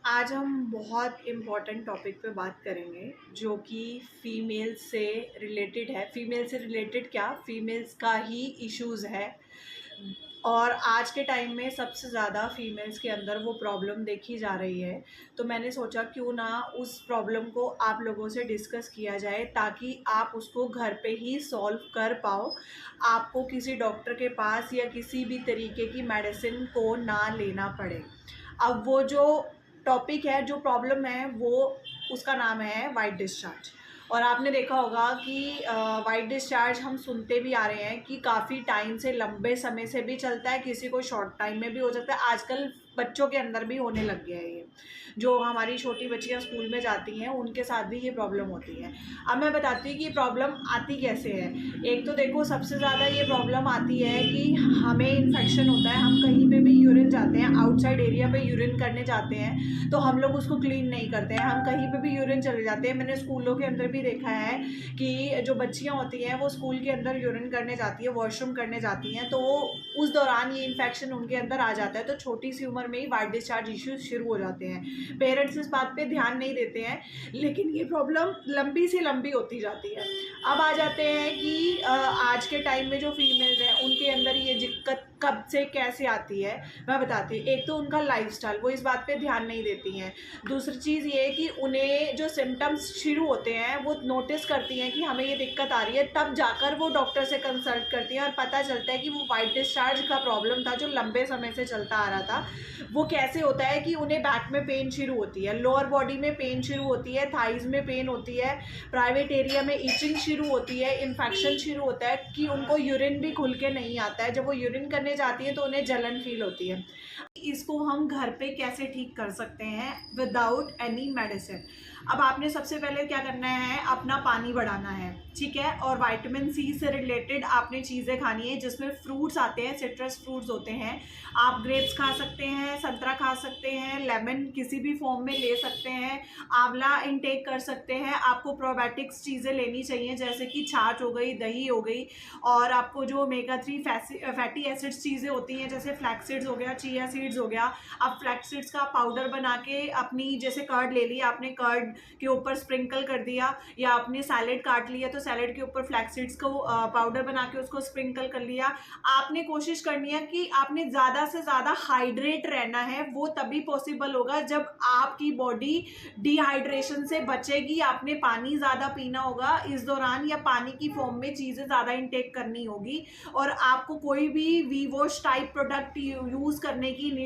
आज हम बहुत इम्पॉर्टेंट टॉपिक पे बात करेंगे जो कि फ़ीमेल से रिलेटेड है। फ़ीमेल से रिलेटेड क्या, फ़ीमेल्स का ही इश्यूज़ है। और आज के टाइम में सबसे ज़्यादा फ़ीमेल्स के अंदर वो प्रॉब्लम देखी जा रही है। तो मैंने सोचा क्यों ना उस प्रॉब्लम को आप लोगों से डिस्कस किया जाए ताकि आप उसको घर पे ही सॉल्व कर पाओ। आपको किसी डॉक्टर के पास या किसी भी तरीके की मेडिसिन को ना लेना पड़े। अब वो जो टॉपिक है, जो प्रॉब्लम है, वो उसका नाम है वाइट डिस्चार्ज। और आपने देखा होगा कि वाइट डिस्चार्ज हम सुनते भी आ रहे हैं कि काफ़ी टाइम से, लंबे समय से भी चलता है, किसी को शॉर्ट टाइम में भी हो जाता है। आजकल बच्चों के अंदर भी होने लग गया है ये। जो हमारी छोटी बच्चियां स्कूल में जाती हैं उनके साथ भी ये प्रॉब्लम होती है। अब मैं बताती हूँ कि ये प्रॉब्लम आती कैसे है। एक तो देखो, सबसे ज़्यादा ये प्रॉब्लम आती है कि हमें इन्फेक्शन होता है। हम कहीं पे भी यूरिन जाते हैं, आउटसाइड एरिया पे यूरिन करने जाते हैं, तो हम लोग उसको क्लीन नहीं करते हैं। हम कहीं पे भी यूरिन चले जाते हैं। मैंने स्कूलों के अंदर भी देखा है कि जो बच्चियां होती हैं वो स्कूल के अंदर यूरिन करने जाती है, वॉशरूम करने जाती हैं, तो उस दौरान ये इन्फेक्शन उनके अंदर आ जाता है। तो छोटी सी उम्र में ही वाइट डिस्चार्ज इश्यूज शुरू हो जाते हैं। पेरेंट्स इस बात पे ध्यान नहीं देते हैं, लेकिन ये प्रॉब्लम लंबी से लंबी होती जाती है। अब आ जाते हैं कि आज के टाइम में जो फीमेल्स हैं उनके अंदर ये दिक्कत कब से कैसे आती है, मैं बताती हूँ। एक तो उनका लाइफस्टाइल, वो इस बात पे ध्यान नहीं देती हैं। दूसरी चीज़ ये है कि उन्हें जो सिम्टम्स शुरू होते हैं वो नोटिस करती हैं कि हमें ये दिक्कत आ रही है, तब जाकर वो डॉक्टर से कंसल्ट करती हैं और पता चलता है कि वो वाइट डिस्चार्ज का प्रॉब्लम था जो लंबे समय से चलता आ रहा था। वो कैसे होता है कि उन्हें बैक में पेन शुरू होती है, लोअर बॉडी में पेन शुरू होती है, थाइज में पेन होती है, प्राइवेट एरिया में इचिंग शुरू होती है, इन्फेक्शन शुरू होता है कि उनको यूरिन भी खुल के नहीं आता है। जब वो यूरिन करने जाती है तो उन्हें जलन फील होती है। इसको हम घर पे कैसे ठीक कर सकते हैं विदाउट एनी मेडिसिन। अब आपने सबसे पहले क्या करना है, अपना पानी बढ़ाना है, ठीक है। और विटामिन सी से रिलेटेड आपने चीज़ें खानी है, जिसमें फ्रूट्स आते हैं, सिट्रस फ्रूट्स होते हैं। आप ग्रेप्स खा सकते हैं, संतरा खा सकते हैं, लेमन किसी भी फॉर्म में ले सकते हैं, आंवला इनटेक कर सकते हैं। आपको प्रोबायोटिक्स चीज़ें लेनी चाहिए, जैसे कि छाछ हो गई, दही हो गई। और आपको जो ओमेगा 3 फैटी एसिड्स चीज़ें होती हैं, जैसे फ्लैक्स सीड्स हो गया, चिया सीड्स हो गया। आप फ्लैक्स सीड्स का पाउडर बना के अपनी, जैसे कर्ड ले लिया आपने, कर्ड के ऊपर स्प्रिंकल कर दिया, या आपने सैलेड काट लिया तो सैलेड के ऊपर फ्लैक्स सीड्स को पाउडर बना के उसको स्प्रिंकल कर लिया। आपने कोशिश करनी है कि आपने ज़्यादा से ज़्यादा हाइड्रेट रहना है। वो तभी पॉसिबल होगा जब आपकी बॉडी डिहाइड्रेशन से बचेगी। आपने पानी ज़्यादा पीना होगा इस दौरान, या पानी की फॉर्म में चीज़ें ज़्यादा इंटेक करनी होगी। और आपको कोई भी V wash type product use करने की नीड